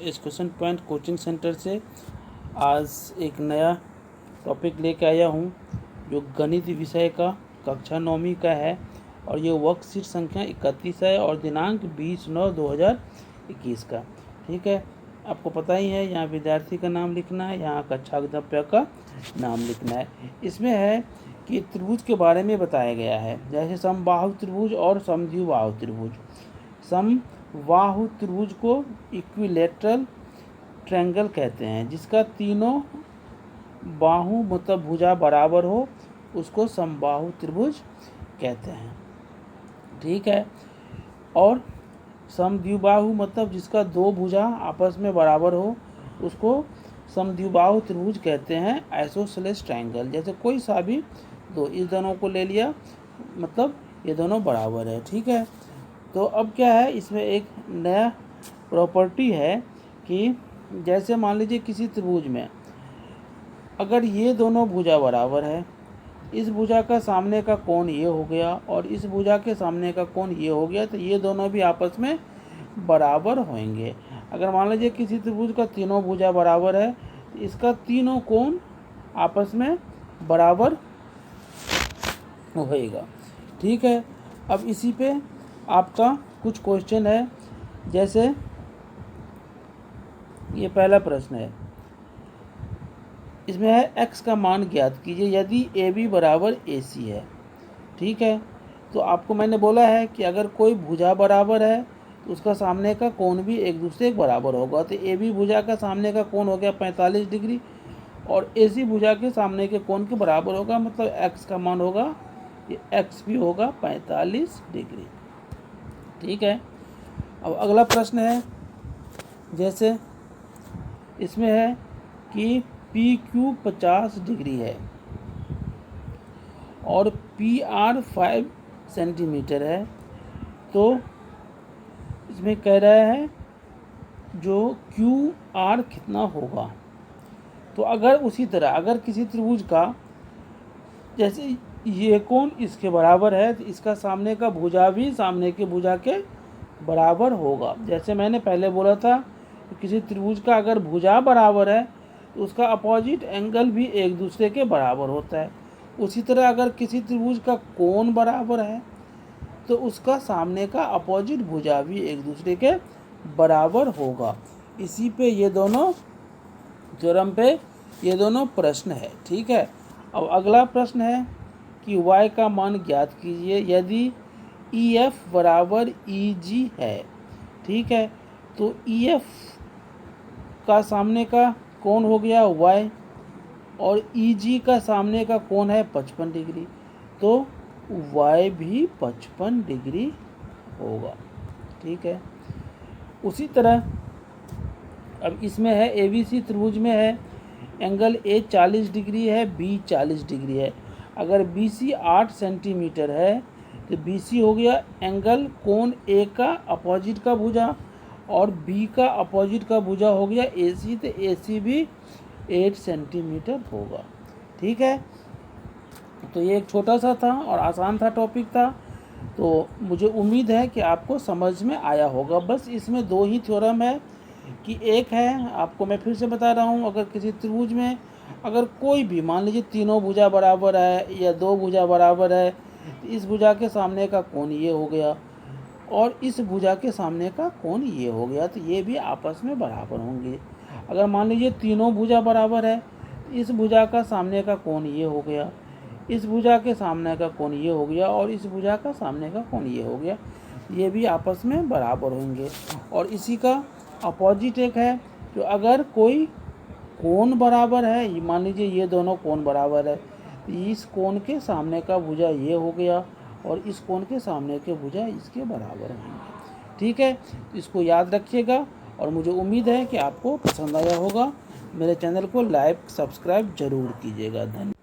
Education point coaching centre से आज एक नया टॉपिक लेके आया हूँ जो गणित विषय का कक्षा 9वीं का है और ये वर्कशीट संख्या 31 है और दिनांक 20/9/2021 का। ठीक है, आपको पता ही है यहाँ विद्यार्थी का नाम लिखना है, यहाँ कक्षाध्यापक का नाम लिखना है। इसमें है कि त्रिभुज के बारे में बताया गया है, जैसे समबाहु त्रिभुज और समद्विबाहु त्रिभुज। समबाहु त्रिभुज को इक्विलैटरल ट्रायंगल कहते हैं, जिसका तीनों बाहु मतलब भुजा बराबर हो उसको समबाहु त्रिभुज कहते हैं। ठीक है, और समद्विबाहु मतलब जिसका दो भुजा आपस में बराबर हो उसको समद्विबाहु त्रिभुज कहते हैं, आइसोसेलेस ट्रायंगल। जैसे कोई सा भी दो, इस दोनों को ले लिया मतलब ये दोनों बराबर है। ठीक है, तो अब क्या है, इसमें एक नया प्रॉपर्टी है कि जैसे मान लीजिए किसी त्रिभुज में अगर ये दोनों भुजा बराबर है, इस भुजा का सामने का कोण ये हो गया और इस भुजा के सामने का कोण ये हो गया, तो ये दोनों भी आपस में बराबर होंगे। अगर मान लीजिए किसी त्रिभुज का तीनों भुजा बराबर है तो इसका तीनों कोण आपस में बराबर होएगा। ठीक है, अब इसी पे आपका कुछ क्वेश्चन है। जैसे ये पहला प्रश्न है, इसमें है x का मान ज्ञात कीजिए यदि AB बराबर AC है। ठीक है, तो आपको मैंने बोला है कि अगर कोई भुजा बराबर है तो उसका सामने का कोण भी एक दूसरे के बराबर होगा। तो AB भुजा का सामने का कोण हो गया 45 डिग्री और AC भुजा के सामने के कोण के बराबर होगा, मतलब x का मान होगा ये x भी होगा 45 डिग्री। ठीक है, अब अगला प्रश्न है, जैसे इसमें है कि PQ 50 डिग्री है और PR 5 सेंटीमीटर है, तो इसमें कह रहा है जो QR कितना होगा। तो अगर उसी तरह अगर किसी त्रिभुज का जैसे ये कोण इसके बराबर है तो इसका सामने का भुजा भी सामने के भुजा के बराबर होगा। जैसे मैंने पहले बोला था कि किसी त्रिभुज का अगर भुजा बराबर है तो उसका अपोजिट एंगल भी एक दूसरे के बराबर होता है। उसी तरह अगर किसी त्रिभुज का कोण बराबर है तो उसका सामने का अपोजिट भुजा भी एक दूसरे के बराबर होगा। इसी पे ये दोनों थ्योरम पे ये दोनों प्रश्न है। ठीक है, अब अगला प्रश्न है कि y का मान ज्ञात कीजिए यदि EF बराबर EG है। ठीक है, तो EF का सामने का कोण हो गया y और EG का सामने का कोण है 55 डिग्री, तो y भी 55 डिग्री होगा। ठीक है, उसी तरह अब इसमें है ABC त्रिभुज में है एंगल A 40 डिग्री है, B 40 डिग्री है। अगर BC 8 सेंटीमीटर है तो BC हो गया एंगल कोण A का अपोजिट का भुजा और B का अपोजिट का भुजा हो गया AC, तो AC भी 8 सेंटीमीटर होगा। ठीक है, तो ये एक छोटा सा था और आसान था टॉपिक था, तो मुझे उम्मीद है कि आपको समझ में आया होगा। बस इसमें दो ही थ्योरम है कि एक है, आपको मैं फिर से बता रहा हूँ, अगर किसी त्रिभुज में अगर कोई भी मान लीजिए तीनों भुजा बराबर है या दो भुजा बराबर है तो इस भुजा के सामने का कोण ये हो गया और इस भुजा के सामने का कोण ये हो गया, तो ये भी आपस में बराबर होंगे। अगर मान लीजिए तीनों भुजा बराबर है तो इस भुजा का सामने का कोण ये हो गया, इस भुजा के सामने का कोण ये हो गया और इस भुजा का सामने का कोण ये हो गया, ये भी आपस में बराबर होंगे। और इसी का अपोजिट एक है, तो अगर कोई कोण बराबर है, मान लीजिए ये दोनों कोण बराबर है, तो इस कोण के सामने का भुजा ये हो गया और इस कोण के सामने के भुजा इसके बराबर होंगे। ठीक है, तो इसको याद रखिएगा और मुझे उम्मीद है कि आपको पसंद आया होगा। मेरे चैनल को लाइक सब्सक्राइब जरूर कीजिएगा। धन्यवाद।